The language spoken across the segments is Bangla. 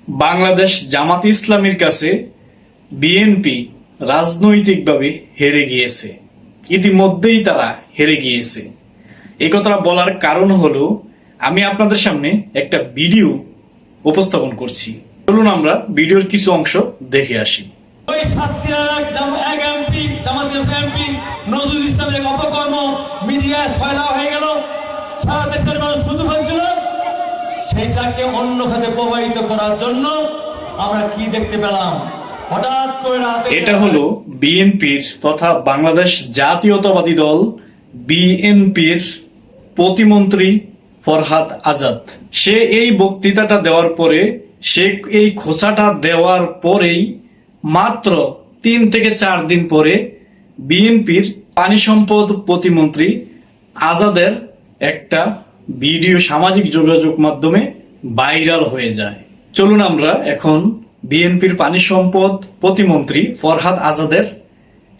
বাংলাদেশ জামাত ইসলামীর কাছে বিএনপি রাজনৈতিকভাবে হেরে গিয়েছে। ইতিমধ্যেই তারা হেরে গিয়েছে। এই কথাটা বলার কারণ হলো আমি আপনাদের সামনে একটা ভিডিও উপস্থাপন করছি। চলুন আমরা ভিডিওর কিছু অংশ দেখে আসি। ওই এক এমপি জামাতের এমপি নজরুল ইসলামের অপকর্ম মিডিয়ায় ফয়লা হয়ে গেল, সারা দেশের মানুষ শুধু হয়েছিল। সেটাকে অন্য খাতে প্রবাহিত করার জন্য আমরা কি দেখতে পেলাম, হঠাৎ করে এটা হলো বিএনপির তথা বাংলাদেশ জাতীয়তাবাদী দল বিএনপির প্রতিমন্ত্রী ফরহাদ আজাদ। সে এই বক্তৃতাটা দেওয়ার পরে, সে এই খোঁচাটা দেওয়ার পরেই মাত্র 3 থেকে 4 দিন পরে বিএনপির পানি সম্পদ প্রতিমন্ত্রী আজাদের একটা ভিডিও সামাজিক যোগাযোগ মাধ্যমে ভাইরাল হয়ে যায়। চলুন আমরা এখন বিএনপির পানি সম্পদ প্রতিমন্ত্রী ফরহাদ আজাদের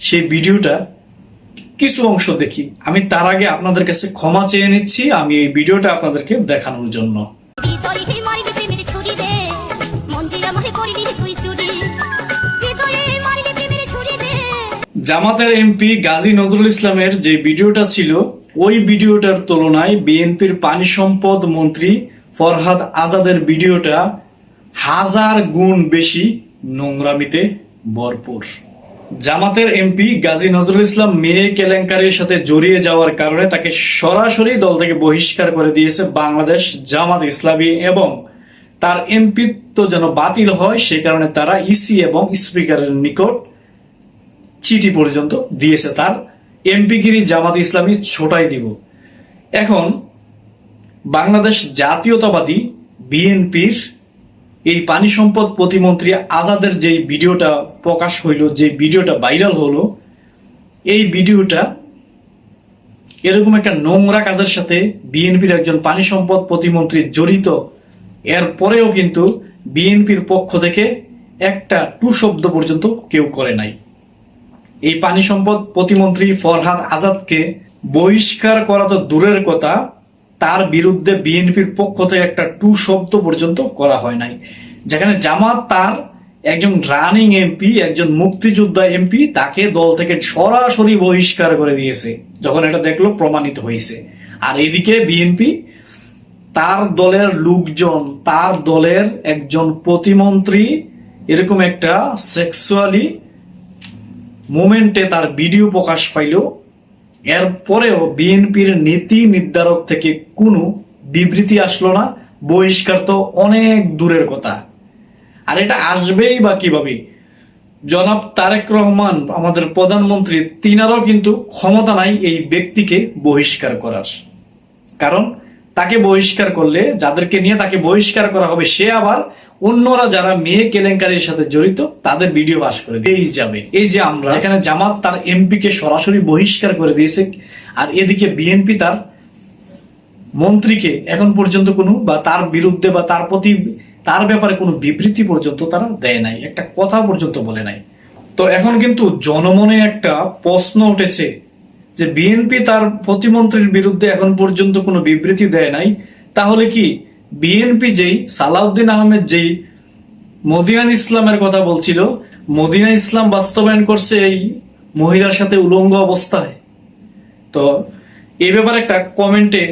সেই ভিডিওটা কিছু অংশ দেখি। আমি তার আগে আপনাদের কাছে ক্ষমা চেয়ে নিচ্ছি আমি এই ভিডিওটা আপনাদেরকে দেখানোর জন্য। জামাতের এমপি গাজী নজরুল ইসলামের যে ভিডিওটা ছিল, ওই ভিডিওটার তুলনায় বিএনপির পানি সম্পদ মন্ত্রী ফরহাদ আজাদের ভিডিওটা 1000 গুণ বেশি নোংরামিতে ভরপুর। জামাতের এমপি গাজী নজরুল ইসলাম মেয়ে কেলেঙ্কারির সাথে জড়িয়ে যাওয়ার কারণে তাকে সরাসরি দল থেকে বহিষ্কার করে দিয়েছে বাংলাদেশ জামাত ইসলামী, এবং তার এমপিত্ব যেন বাতিল হয় সে কারণে তারা ইসি এবং স্পিকারের নিকট চিঠি পর্যন্ত দিয়েছে তার এমপিগিরি জামাত ইসলামী ছোটাই দিব। এখন বাংলাদেশ জাতীয়তাবাদী বিএনপির এই পানি সম্পদ প্রতিমন্ত্রী আজাদের যে ভিডিওটা প্রকাশ হইল, যে ভিডিওটা ভাইরাল হলো, এই ভিডিওটা এরকম একটা নোংরা কাজের সাথে বিএনপির একজন পানি সম্পদ প্রতিমন্ত্রী জড়িত, এরপরেও কিন্তু বিএনপির পক্ষ থেকে একটা টু শব্দ পর্যন্ত কেউ করে নাই। এই পানি সম্পদ প্রতিমন্ত্রী ফরহাদ আজাদকে বহিষ্কার করা তো দূরের কথা, তার বিরুদ্ধে বিএনপির পক্ষ থেকে একটা টু শব্দ পর্যন্ত করা হয় নাই। যেখানে জামাত তার একজন রানিং এমপি, একজন মুক্তিযোদ্ধা এমপি, তাকে দল থেকে সরাসরি বহিষ্কার করে দিয়েছে যখন এটা দেখলো প্রমাণিত হয়েছে। আর এদিকে বিএনপি তার দলের লোকজন, তার দলের একজন প্রতিমন্ত্রী এরকম একটা সেক্সুয়ালি মোমেন্টে তার ভিডিও প্রকাশ পাইল, এরপরেও বিএনপির নীতি নির্ধারক থেকে কোনো বিবৃতি আসলো না। বহিষ্কার তো অনেক দূরের কথা, আর এটা আসবেই বা কিভাবে? জনাব তারেক রহমান আমাদের প্রধানমন্ত্রী, তিনারও কিন্তু ক্ষমতা নাই এই ব্যক্তিকে বহিষ্কার করার। কারণ তাকে বহিষ্কার করলে, যাদেরকে নিয়ে তাকে বহিষ্কার করা হবে, সে আবার অন্যরা যারা মেয়ে কেলেঙ্কারির সাথে জড়িত তাদের ভিডিও পাস করে দিয়েই যাবে। এই যে আমরা যেখানে জামাত তার এমপি কে সরাসরি বহিষ্কার করে দিয়েছে, আর এদিকে বিএনপি তার মন্ত্রীকে এখন পর্যন্ত কোনো বা তার বিরুদ্ধে বা তার প্রতি তার ব্যাপারে কোনো বিবৃতি পর্যন্ত তারা দেয় নাই, একটা কথা পর্যন্ত বলে নাই। তো এখন কিন্তু জনমনে একটা প্রশ্ন উঠেছে যে বিএনপি তার প্রতিমন্ত্রীর বিরুদ্ধে এখন পর্যন্ত কোনো বিবৃতি দেয় নাই, তাহলে কি বিএনপি যেই সালাউদ্দিন আহমেদ যেই মদিনা ইসলামের কথা বলছিল, মদিনা ইসলাম বাস্তবায়ন করছে এই মহিলার সাথে উলঙ্গ অবস্থায়? তো এই ব্যাপারে একটা কমেন্টে